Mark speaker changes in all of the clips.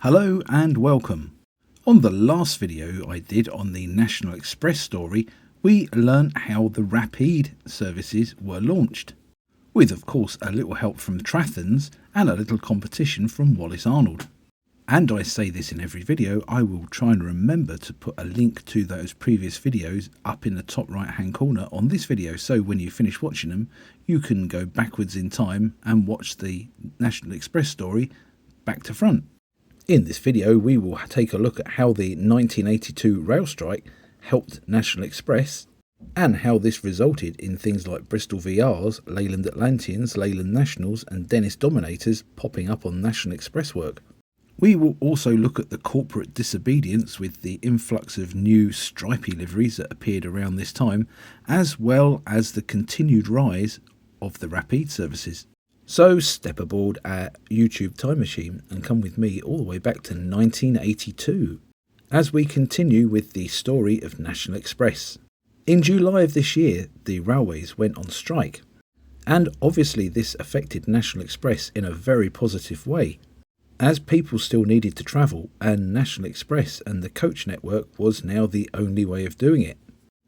Speaker 1: Hello and welcome. On the last video I did on the National Express story, we learnt how the Rapide services were launched, with of course a little help from Trathens and a little competition from Wallace Arnold. And I say this in every video, I will try and remember to put a link to those previous videos up in the top right hand corner on this video, so when you finish watching them you can go backwards in time and watch the National Express story back to front. In this video we will take a look at how the 1982 rail strike helped National Express and how this resulted in things like Bristol VRs, Leyland Atlanteans, Leyland Nationals and Dennis Dominators popping up on National Express work. We will also look at the corporate disobedience with the influx of new stripy liveries that appeared around this time, as well as the continued rise of the Rapide services. So step aboard our YouTube time machine and come with me all the way back to 1982 as we continue with the story of National Express. In July of this year, the railways went on strike, and obviously this affected National Express in a very positive way, as people still needed to travel and National Express and the coach network was now the only way of doing it.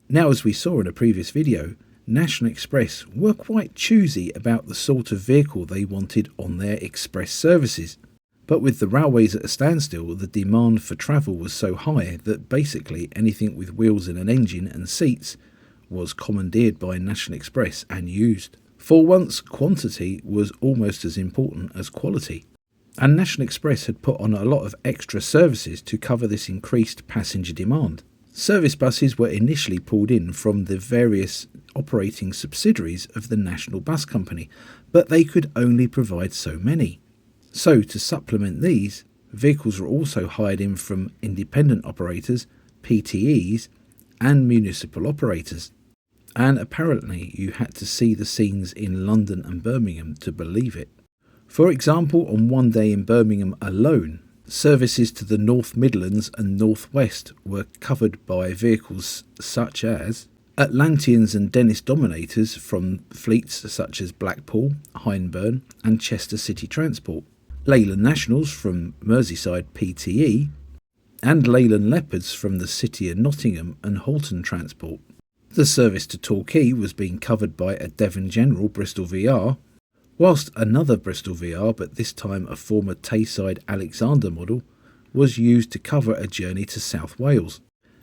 Speaker 1: Now, as we saw in a previous video, National Express were quite choosy about the sort of vehicle they wanted on their express services. But with the railways at a standstill, the demand for travel was so high that basically anything with wheels and an engine and seats was commandeered by National Express and used. For once, quantity was almost as important as quality. And National Express had put on a lot of extra services to cover this increased passenger demand. Service buses were initially pulled in from the various operating subsidiaries of the National Bus Company, but they could only provide so many. So to supplement these, vehicles were also hired in from independent operators, PTEs and municipal operators. And apparently you had to see the scenes in London and Birmingham to believe it. For example, on one day in Birmingham alone, services to the North Midlands and North West were covered by vehicles such as Atlanteans and Dennis Dominators from fleets such as Blackpool, Hyndburn and Chester City Transport, Leyland Nationals from Merseyside PTE, and Leyland Leopards from the City of Nottingham and Halton Transport. The service to Torquay was being covered by a Devon General Bristol VR, whilst another Bristol VR, but this time a former Tayside Alexander model, was used to cover a journey to South Wales.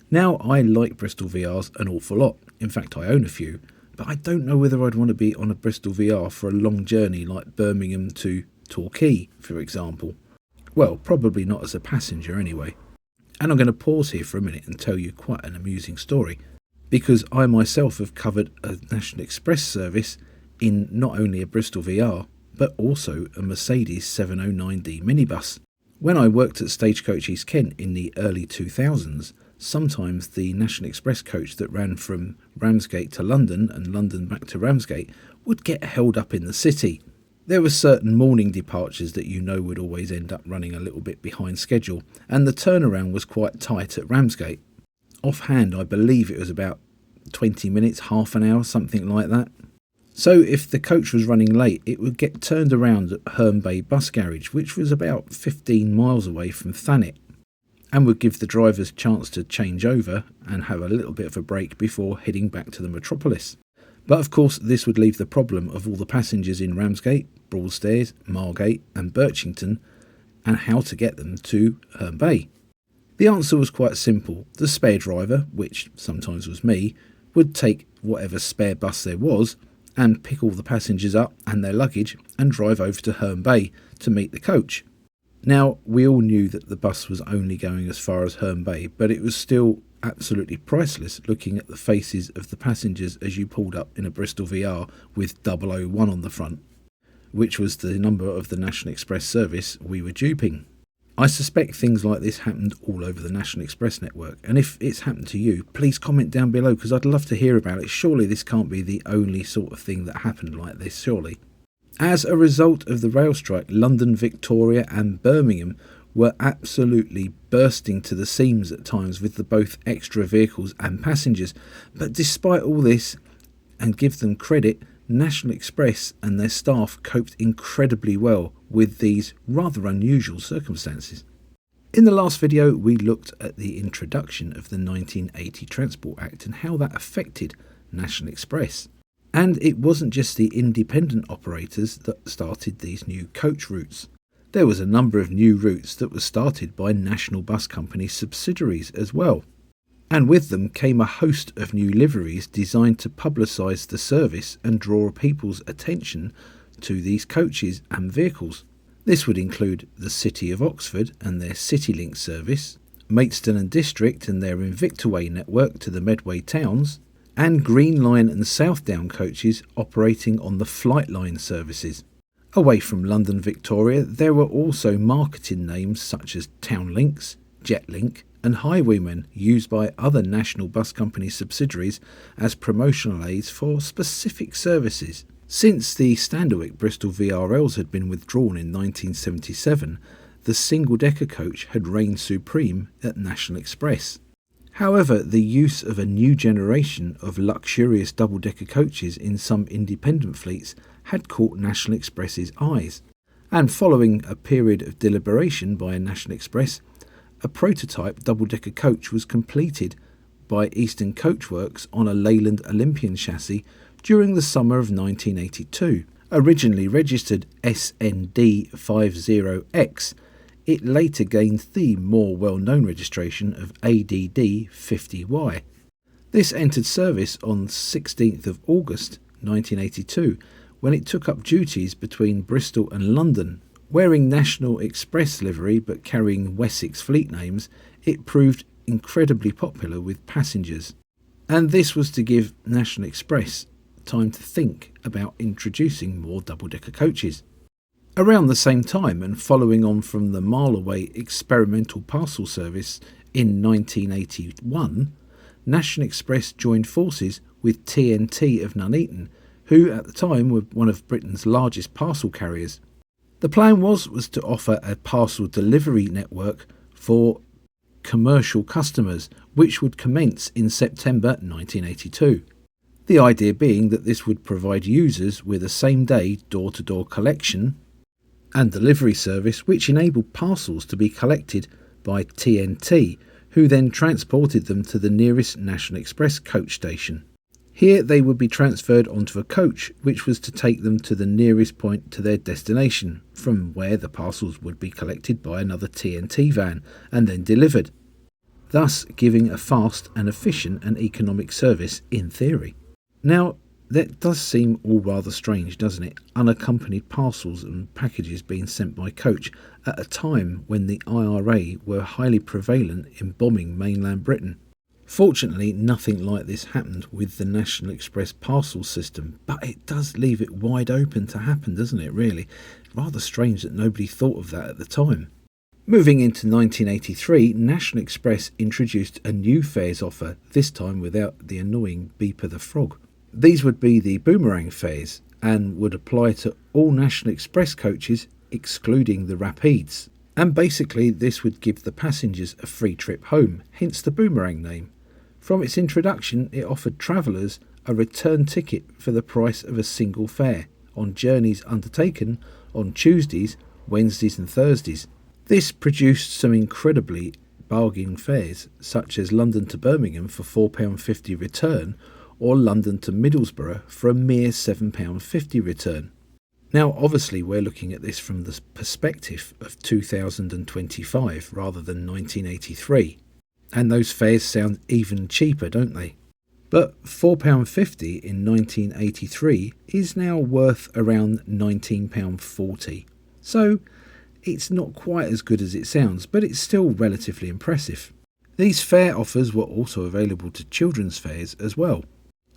Speaker 1: Now, I like Bristol VRs an awful lot, in fact I own a few, but I don't know whether I'd want to be on a Bristol VR for a long journey like Birmingham to Torquay, for example. Well, probably not as a passenger anyway. And I'm going to pause here for a minute and tell you quite an amusing story, because I myself have covered a National Express service in not only a Bristol VR, but also a Mercedes 709D minibus. When I worked at Stagecoach East Kent in the early 2000s, sometimes the National Express coach that ran from Ramsgate to London and London back to Ramsgate would get held up in the city. There were certain morning departures that you know would always end up running a little bit behind schedule, and the turnaround was quite tight at Ramsgate. Offhand, I believe it was about 20 minutes, half an hour, something like that. So if the coach was running late, it would get turned around at Herne Bay Bus Garage, which was about 15 miles away from Thanet, and would give the drivers a chance to change over and have a little bit of a break before heading back to the metropolis. But of course this would leave the problem of all the passengers in Ramsgate, Broadstairs, Margate and Birchington, and how to get them to Herne Bay. The answer was quite simple. The spare driver, which sometimes was me, would take whatever spare bus there was and pick all the passengers up and their luggage and drive over to Herne Bay to meet the coach. Now, we all knew that the bus was only going as far as Herne Bay, but it was still absolutely priceless looking at the faces of the passengers as you pulled up in a Bristol VR with 001 on the front, which was the number of the National Express service we were duping. I suspect things like this happened all over the National Express network, and if it's happened to you, please comment down below because I'd love to hear about it. Surely this can't be the only sort of thing that happened like this, surely. As a result of the rail strike, London, Victoria and Birmingham were absolutely bursting to the seams at times with the both extra vehicles and passengers. But despite all this, and give them credit, National Express and their staff coped incredibly well with these rather unusual circumstances. In the last video, we looked at the introduction of the 1980 Transport Act and how that affected National Express. And it wasn't just the independent operators that started these new coach routes. There was a number of new routes that were started by National Bus Company subsidiaries as well. And with them came a host of new liveries designed to publicise the service and draw people's attention to these coaches and vehicles. This would include the City of Oxford and their CityLink service, Maidstone and District and their Invictaway network to the Medway towns, and Green Line and Southdown coaches operating on the Flightline services. Away from London Victoria, there were also marketing names such as Townlinks, Jetlink and Highwaymen used by other National Bus Company subsidiaries as promotional aids for specific services. Since the Standerwick Bristol VRLs had been withdrawn in 1977, the single-decker coach had reigned supreme at National Express. However, the use of a new generation of luxurious double-decker coaches in some independent fleets had caught National Express's eyes, and following a period of deliberation by National Express, a prototype double-decker coach was completed by Eastern Coachworks on a Leyland Olympian chassis during the summer of 1982. Originally registered SND50X, it later gained the more well-known registration of ADD50Y. This entered service on 16th of August 1982 when it took up duties between Bristol and London. Wearing National Express livery but carrying Wessex fleet names, it proved incredibly popular with passengers. And this was to give National Express time to think about introducing more double-decker coaches. Around the same time, and following on from the mile-away experimental parcel service in 1981, National Express joined forces with TNT of Nuneaton, who at the time were one of Britain's largest parcel carriers. The plan was to offer a parcel delivery network for commercial customers, which would commence in September 1982. The idea being that this would provide users with a same-day door-to-door collection and delivery service, which enabled parcels to be collected by TNT, who then transported them to the nearest National Express coach station. Here they would be transferred onto a coach which was to take them to the nearest point to their destination, from where the parcels would be collected by another TNT van and then delivered, thus giving a fast and efficient and economic service in theory. Now, that does seem all rather strange, doesn't it? Unaccompanied parcels and packages being sent by coach at a time when the IRA were highly prevalent in bombing mainland Britain. Fortunately, nothing like this happened with the National Express parcel system, but it does leave it wide open to happen, doesn't it, really? Rather strange that nobody thought of that at the time. Moving into 1983, National Express introduced a new fares offer, this time without the annoying Beeper the Frog. These would be the Boomerang fares and would apply to all National Express coaches, excluding the Rapides. And basically, this would give the passengers a free trip home, hence the Boomerang name. From its introduction, it offered travellers a return ticket for the price of a single fare on journeys undertaken on Tuesdays, Wednesdays and Thursdays. This produced some incredibly bargain fares, such as London to Birmingham for £4.50 return or London to Middlesbrough for a mere £7.50 return. Now, obviously, we're looking at this from the perspective of 2025 rather than 1983. And those fares sound even cheaper, don't they? But £4.50 in 1983 is now worth around £19.40. So it's not quite as good as it sounds, but it's still relatively impressive. These fare offers were also available to children's fares as well.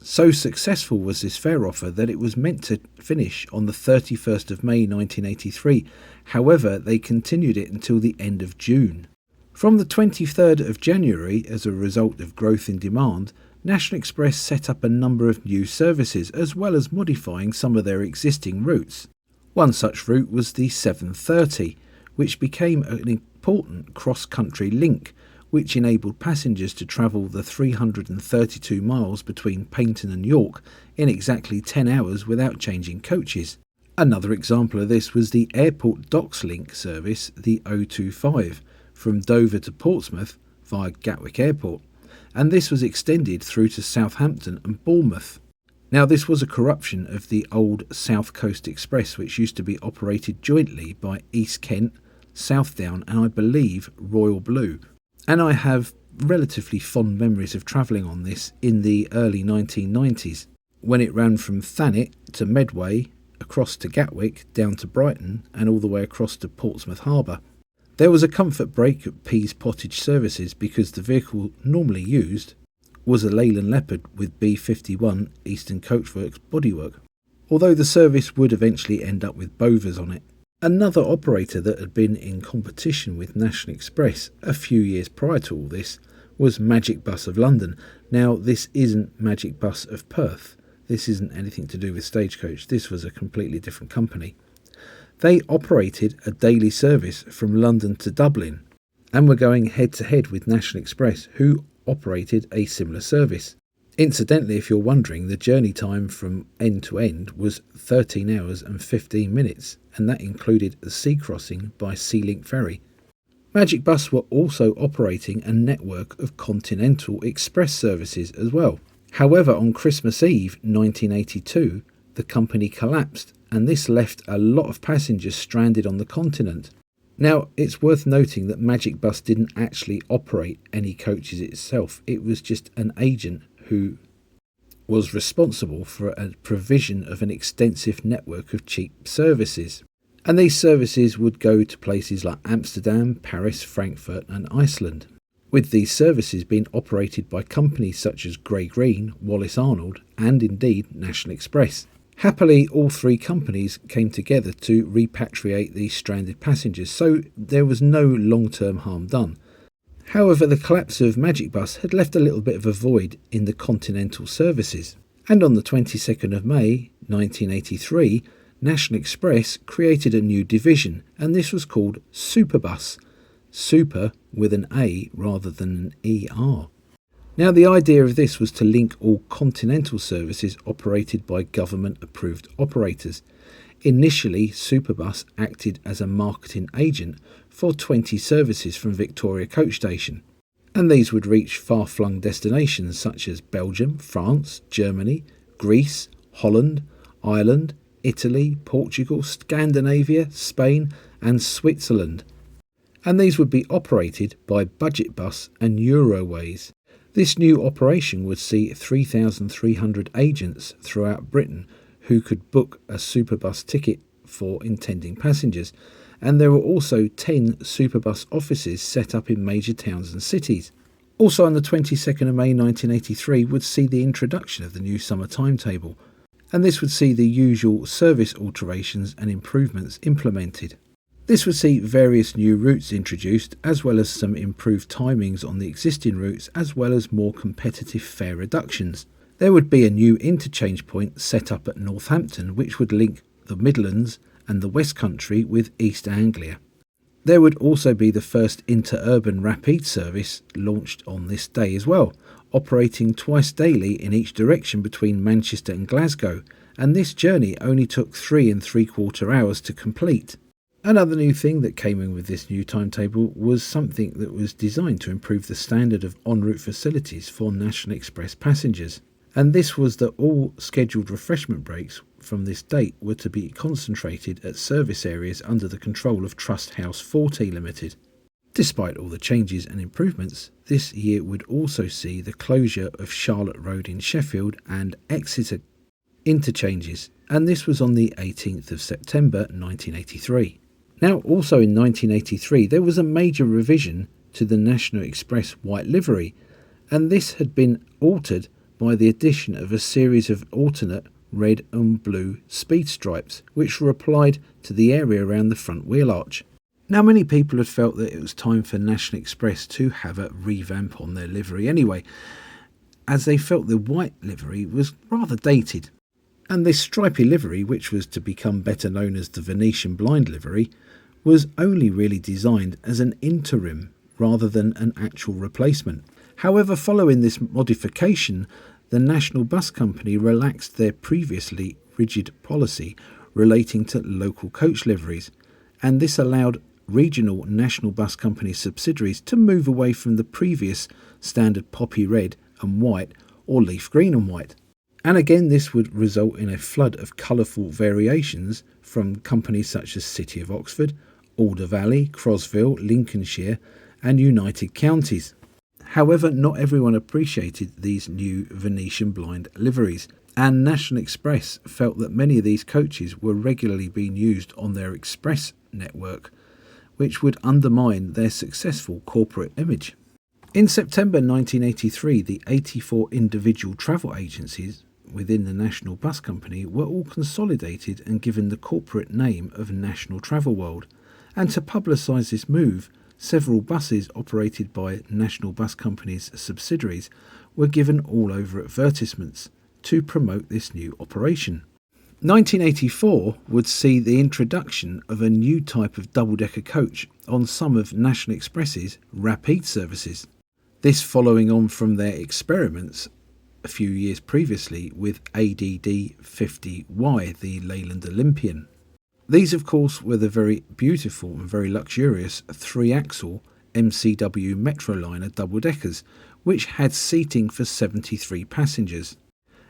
Speaker 1: So successful was this fare offer that it was meant to finish on the 31st of May 1983. However, they continued it until the end of June. From the 23rd of January, as a result of growth in demand, National Express set up a number of new services as well as modifying some of their existing routes. One such route was the 730, which became an important cross-country link, which enabled passengers to travel the 332 miles between Paignton and York in exactly 10 hours without changing coaches. Another example of this was the Airport Docks Link service, the 025, from Dover to Portsmouth via Gatwick Airport, and this was extended through to Southampton and Bournemouth. Now, this was a corruption of the old South Coast Express, which used to be operated jointly by East Kent, Southdown and I believe Royal Blue. And I have relatively fond memories of travelling on this in the early 1990s, when it ran from Thanet to Medway, across to Gatwick, down to Brighton and all the way across to Portsmouth Harbour. There was a comfort break at Pease Pottage Services because the vehicle normally used was a Leyland Leopard with B51 Eastern Coachworks bodywork, although the service would eventually end up with Bovers on it. Another operator that had been in competition with National Express a few years prior to all this was Magic Bus of London. Now, this isn't Magic Bus of Perth. This isn't anything to do with Stagecoach. This was a completely different company. They operated a daily service from London to Dublin and were going head to head with National Express, who operated a similar service. Incidentally, if you're wondering, the journey time from end to end was 13 hours and 15 minutes, and that included the sea crossing by Sea Link ferry. Magic Bus were also operating a network of continental express services as well. However, on Christmas Eve 1982, the company collapsed, and this left a lot of passengers stranded on the continent. Now, it's worth noting that Magic Bus didn't actually operate any coaches itself. It was just an agent who was responsible for a provision of an extensive network of cheap services. And these services would go to places like Amsterdam, Paris, Frankfurt and Iceland, with these services being operated by companies such as Grey Green, Wallace Arnold and indeed National Express. Happily, all three companies came together to repatriate these stranded passengers, so there was no long-term harm done. However, the collapse of Magic Bus had left a little bit of a void in the continental services, and on the 22nd of May 1983, National Express created a new division, and this was called Supabus. Super with an A rather than an ER. Now, the idea of this was to link all continental services operated by government-approved operators. Initially, Supabus acted as a marketing agent for 20 services from Victoria Coach Station, and these would reach far-flung destinations such as Belgium, France, Germany, Greece, Holland, Ireland, Italy, Portugal, Scandinavia, Spain and Switzerland. And these would be operated by Budget Bus and Eurolines. This new operation would see 3,300 agents throughout Britain who could book a Supabus ticket for intending passengers, and there were also 10 Supabus offices set up in major towns and cities. Also on the 22nd of May 1983 would see the introduction of the new summer timetable, and this would see the usual service alterations and improvements implemented. This would see various new routes introduced, as well as some improved timings on the existing routes, as well as more competitive fare reductions. There would be a new interchange point set up at Northampton, which would link the Midlands and the West Country with East Anglia. There would also be the first interurban Rapide service launched on this day as well, operating twice daily in each direction between Manchester and Glasgow, and this journey only took 3 3/4 hours to complete. Another new thing that came in with this new timetable was something that was designed to improve the standard of en route facilities for National Express passengers, and this was that all scheduled refreshment breaks from this date were to be concentrated at service areas under the control of Trust House 40 Limited. Despite all the changes and improvements, this year would also see the closure of Charlotte Road in Sheffield and Exeter interchanges, and this was on the 18th of September 1983. Now, also in 1983, there was a major revision to the National Express white livery, and this had been altered by the addition of a series of alternate red and blue speed stripes, which were applied to the area around the front wheel arch. Now, many people had felt that it was time for National Express to have a revamp on their livery anyway, as they felt the white livery was rather dated. And this stripy livery, which was to become better known as the Venetian blind livery, was only really designed as an interim rather than an actual replacement. However, following this modification, the National Bus Company relaxed their previously rigid policy relating to local coach liveries, and this allowed regional National Bus Company subsidiaries to move away from the previous standard poppy red and white or leaf green and white. And again, this would result in a flood of colourful variations from companies such as City of Oxford, Alder Valley, Crosville, Lincolnshire and United Counties. However, not everyone appreciated these new Venetian blind liveries, and National Express felt that many of these coaches were regularly being used on their express network, which would undermine their successful corporate image. In September 1983, the 84 individual travel agencies within the National Bus Company were all consolidated and given the corporate name of National Travel World. And to publicise this move, several buses operated by National Bus Company's subsidiaries were given all over advertisements to promote this new operation. 1984 would see the introduction of a new type of double-decker coach on some of National Express's Rapide services. This following on from their experiments a few years previously with ADD 50Y, the Leyland Olympian. These, of course, were the very beautiful and very luxurious three-axle MCW Metroliner double-deckers, which had seating for 73 passengers.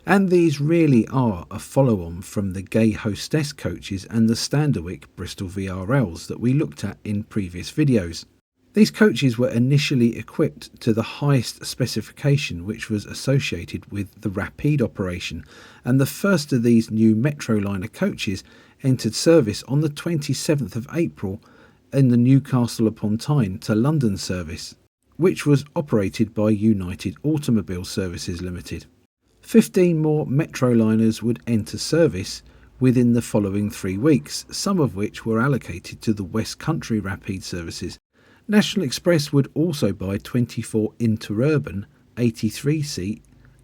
Speaker 1: And these really are a follow-on from the Gay Hostess coaches and the Standerwick Bristol VRLs that we looked at in previous videos. These coaches were initially equipped to the highest specification which was associated with the Rapide operation, and the first of these new Metroliner coaches entered service on the 27th of April in the Newcastle upon Tyne to London service, which was operated by United Automobile Services Limited. 15 more Metroliners would enter service within the following 3 weeks, some of which were allocated to the West Country Rapide services. National Express would also buy 24 interurban 83-seat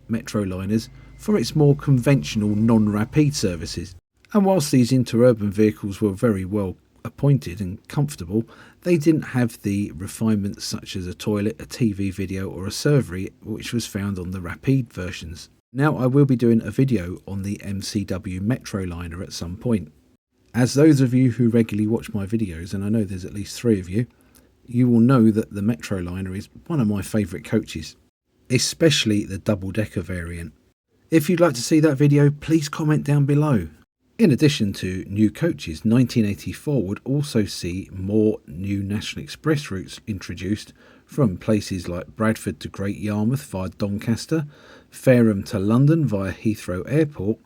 Speaker 1: Metroliners for its more conventional non-Rapide services. And whilst these interurban vehicles were very well appointed and comfortable, they didn't have the refinements such as a toilet, a TV video or a servery which was found on the Rapide versions. Now I will be doing a video on the MCW Metroliner at some point. As those of you who regularly watch my videos, and I know there's at least 3 of you, you will know that the Metroliner is one of my favourite coaches, especially the double-decker variant. If you'd like to see that video, please comment down below. In addition to new coaches, 1984 would also see more new National Express routes introduced from places like Bradford to Great Yarmouth via Doncaster, Fareham to London via Heathrow Airport,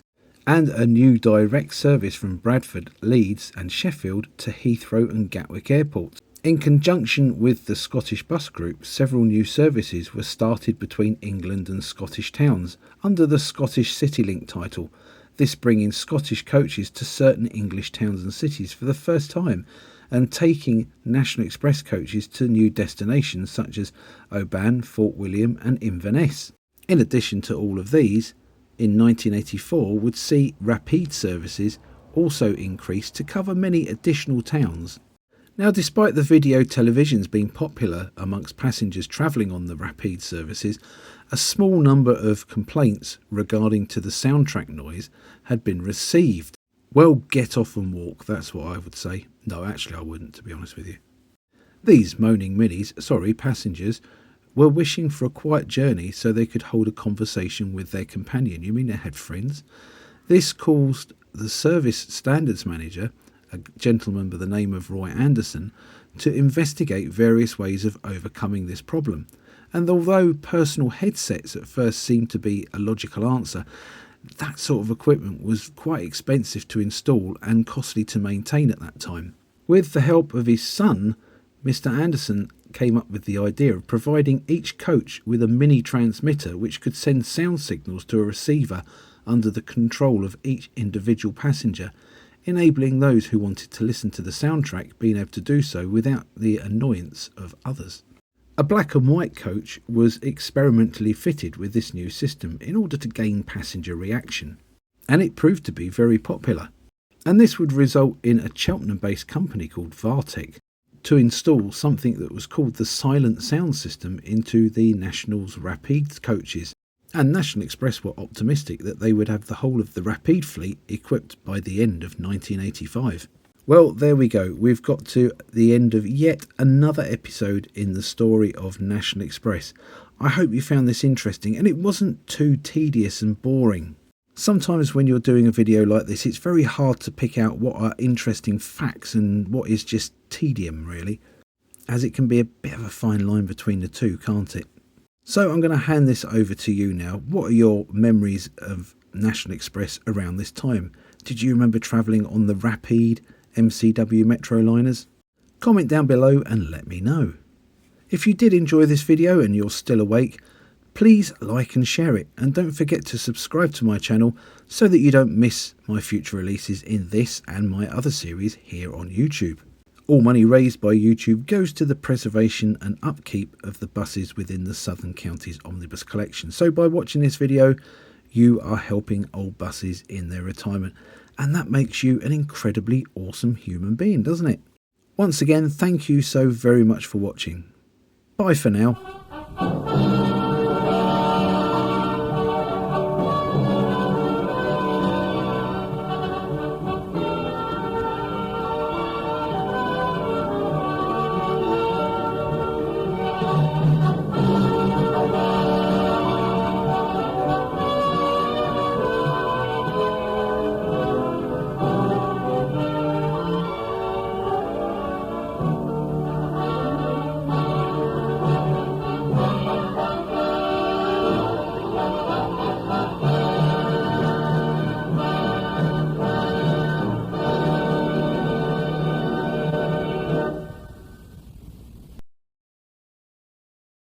Speaker 1: and a new direct service from Bradford, Leeds and Sheffield to Heathrow and Gatwick airports. In conjunction with the Scottish Bus Group, several new services were started between England and Scottish towns under the Scottish CityLink title, this bringing Scottish coaches to certain English towns and cities for the first time and taking National Express coaches to new destinations such as Oban, Fort William and Inverness. In addition to all of these, in 1984 would see Rapide services also increase to cover many additional towns. Now, despite the video televisions being popular amongst passengers travelling on the Rapide services, a small number of complaints regarding to the soundtrack noise had been received. Well, get off and walk, that's what I would say. No, actually I wouldn't, to be honest with you. These moaning passengers, were wishing for a quiet journey so they could hold a conversation with their companion. You mean they had friends? This caused the service standards manager, a gentleman by the name of Roy Anderson, to investigate various ways of overcoming this problem. And although personal headsets at first seemed to be a logical answer, that sort of equipment was quite expensive to install and costly to maintain at that time. With the help of his son, Mr. Anderson came up with the idea of providing each coach with a mini transmitter which could send sound signals to a receiver under the control of each individual passenger, enabling those who wanted to listen to the soundtrack being able to do so without the annoyance of others. A black and white coach was experimentally fitted with this new system in order to gain passenger reaction, and it proved to be very popular. And this would result in a Cheltenham-based company called Vartec to install something that was called the silent sound system into the National's Rapide coaches. And National Express were optimistic that they would have the whole of the Rapide fleet equipped by the end of 1985. Well, there we go. We've got to the end of yet another episode in the story of National Express. I hope you found this interesting and it wasn't too tedious and boring. Sometimes when you're doing a video like this, it's very hard to pick out what are interesting facts and what is just tedium, really, as it can be a bit of a fine line between the two, can't it? So I'm going to hand this over to you now. What are your memories of National Express around this time? Did you remember travelling on the Rapide MCW Metroliners? Comment down below and let me know. If you did enjoy this video and you're still awake, please like and share it, and don't forget to subscribe to my channel so that you don't miss my future releases in this and my other series here on YouTube. All money raised by YouTube goes to the preservation and upkeep of the buses within the Southern Counties Omnibus Collection. So by watching this video, you are helping old buses in their retirement, and that makes you an incredibly awesome human being, doesn't it? Once again, thank you so very much for watching. Bye for now.